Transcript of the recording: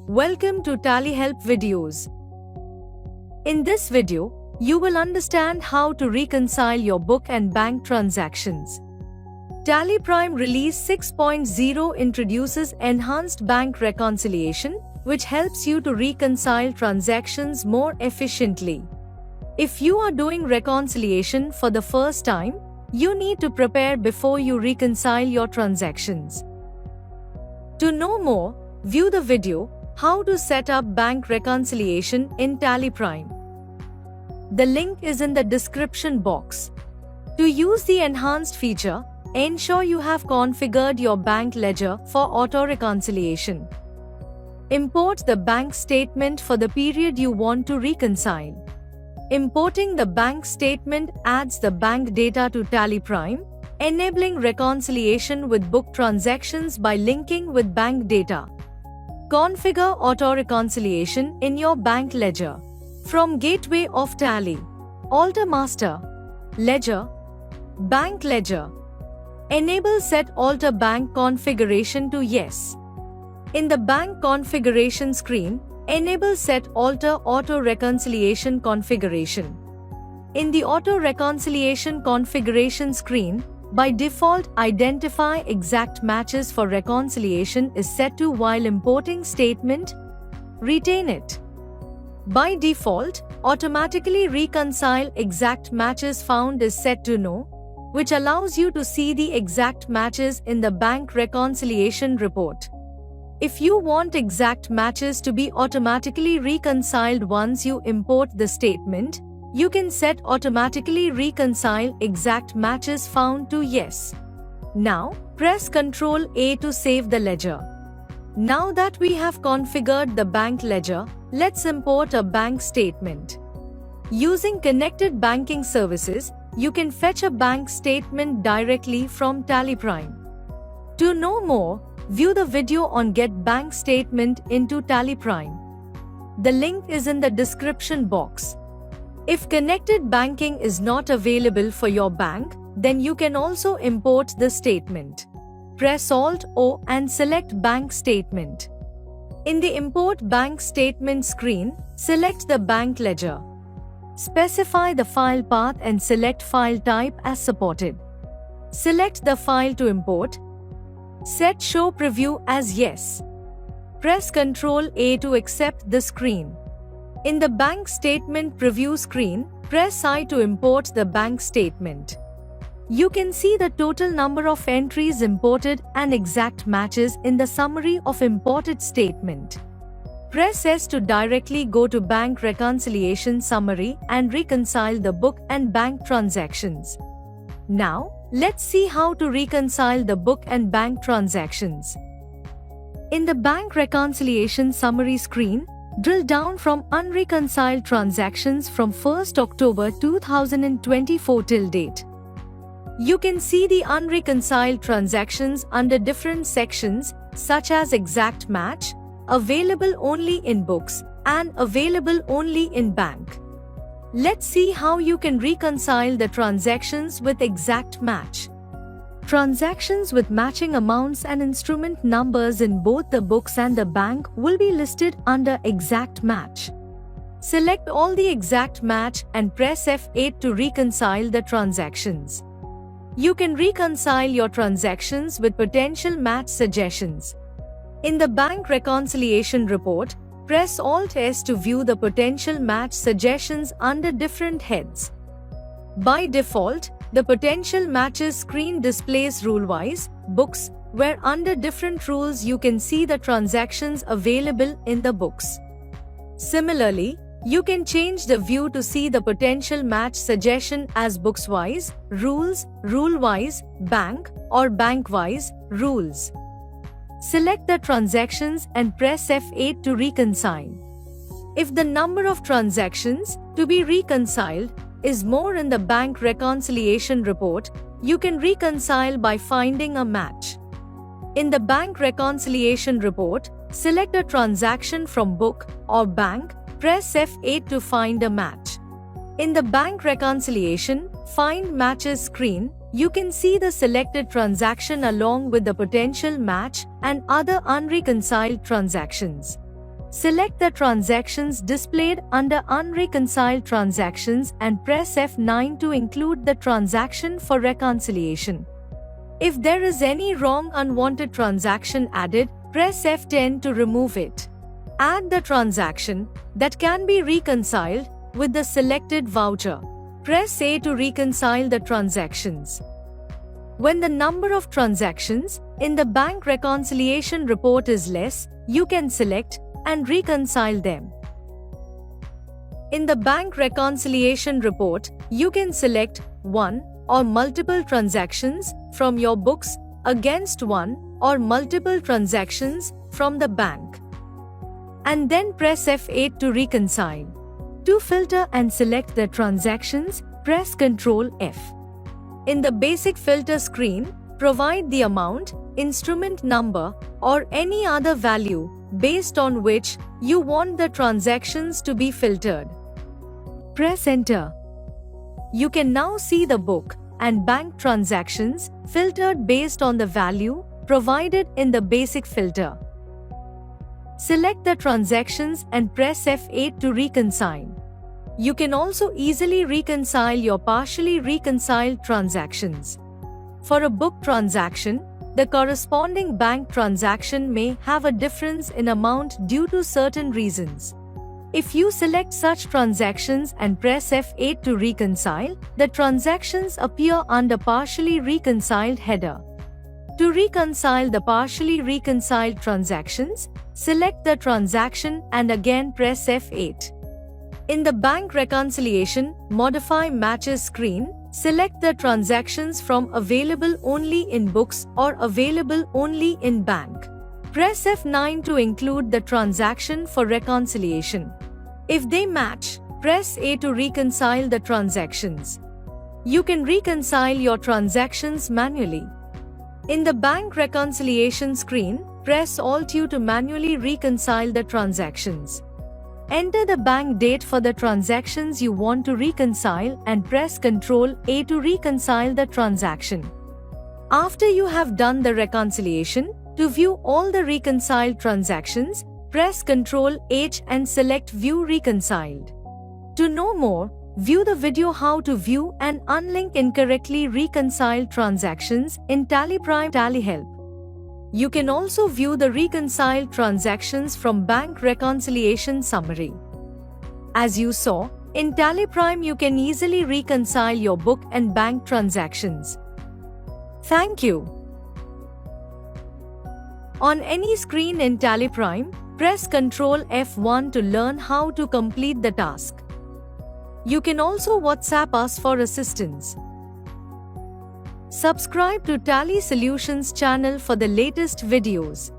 Welcome to Tally Help videos. In this video, you will understand how to reconcile your book and bank transactions. Tally Prime Release 6.0 introduces enhanced bank reconciliation, which helps you to reconcile transactions more efficiently. If you are doing reconciliation for the first time, you need to prepare before you reconcile your transactions. To know more, view the video, How to Set Up Bank Reconciliation in Tally Prime. The link is in the description box. To use the enhanced feature, ensure you have configured your bank ledger for auto-reconciliation. Import the bank statement for the period you want to reconcile. Importing the bank statement adds the bank data to Tally Prime, enabling reconciliation with book transactions by linking with bank data. Configure auto-reconciliation in your bank ledger. From Gateway of Tally, Alter Master, Ledger, Bank Ledger. Enable Set Alter Bank Configuration to Yes. In the Bank Configuration screen, enable Set Alter Auto Reconciliation Configuration. In the Auto Reconciliation Configuration screen, by default, Identify Exact Matches for Reconciliation is set to while importing statement. Retain it. By default, Automatically Reconcile Exact Matches Found is set to No, which allows you to see the exact matches in the bank reconciliation report. If you want exact matches to be automatically reconciled once you import the statement, you can set Automatically Reconcile Exact Matches Found to Yes. Now, press Ctrl A to save the ledger. Now that we have configured the bank ledger, let's import a bank statement. Using connected banking services, you can fetch a bank statement directly from Tally Prime. To know more, view the video on Get Bank Statement into Tally Prime. The link is in the description box. If connected banking is not available for your bank, then you can also import the statement. Press Alt-O and select Bank Statement. In the Import Bank Statement screen, select the bank ledger. Specify the file path and select file type as supported. Select the file to import. Set Show Preview as Yes. Press Ctrl A to accept the screen. In the Bank Statement Preview screen, press I to import the bank statement. You can see the total number of entries imported and exact matches in the summary of imported statement. Press S to directly go to Bank Reconciliation Summary and reconcile the book and bank transactions. Now, let's see how to reconcile the book and bank transactions. In the Bank Reconciliation Summary screen, drill down from Unreconciled Transactions from 1st October 2024 till date. You can see the unreconciled transactions under different sections such as Exact Match, Available Only in Books, and Available Only in Bank. Let's see how you can reconcile the transactions with exact match. Transactions with matching amounts and instrument numbers in both the books and the bank will be listed under Exact Match. Select all the exact match and press F8 to reconcile the transactions. You can reconcile your transactions with potential match suggestions. In the Bank Reconciliation Report, press Alt-S to view the potential match suggestions under different heads. By default, the Potential Matches screen displays rule-wise books, where under different rules you can see the transactions available in the books. Similarly, you can change the view to see the potential match suggestion as books-wise, rules, rule-wise, bank, or bank-wise, rules. Select the transactions and press F8 to reconcile. If the number of transactions to be reconciled is more in the Bank Reconciliation Report, you can reconcile by finding a match. In the Bank Reconciliation Report, select a transaction from book or bank, press F8 to find a match. In the Bank Reconciliation Find Matches screen, you can see the selected transaction along with the potential match and other unreconciled transactions. Select the transactions displayed under Unreconciled Transactions and press F9 to include the transaction for reconciliation. If there is any wrong unwanted transaction added, press F10 to remove it. Add the transaction that can be reconciled with the selected voucher. Press A to reconcile the transactions. When the number of transactions in the bank reconciliation report is less, you can select and reconcile them. In the bank reconciliation report, you can select one or multiple transactions from your books against one or multiple transactions from the bank. And then press F8 to reconcile. To filter and select the transactions, press Ctrl F. In the basic filter screen, provide the amount, instrument number, or any other value based on which you want the transactions to be filtered. Press Enter. You can now see the book and bank transactions filtered based on the value provided in the basic filter. Select the transactions and press F8 to reconcile. You can also easily reconcile your partially reconciled transactions. For a book transaction, the corresponding bank transaction may have a difference in amount due to certain reasons. If you select such transactions and press F8 to reconcile, the transactions appear under Partially Reconciled header. To reconcile the partially reconciled transactions, select the transaction and again press F8. In the Bank Reconciliation Modify Matches screen, select the transactions from Available Only in Books or Available Only in Bank. Press F9 to include the transaction for reconciliation. If they match, press A to reconcile the transactions. You can reconcile your transactions manually. In the Bank Reconciliation screen, press Alt-U to manually reconcile the transactions. Enter the bank date for the transactions you want to reconcile and press Ctrl A to reconcile the transaction. After you have done the reconciliation, to view all the reconciled transactions, press Ctrl H and select View Reconciled. To know more, view the video How to View and Unlink Incorrectly Reconciled Transactions in TallyPrime Tally Help. You can also view the reconciled transactions from Bank Reconciliation Summary. As you saw, in TallyPrime you can easily reconcile your book and bank transactions. Thank you. On any screen in TallyPrime, press Ctrl F1 to learn how to complete the task. You can also WhatsApp us for assistance. Subscribe to Tally Solutions channel for the latest videos.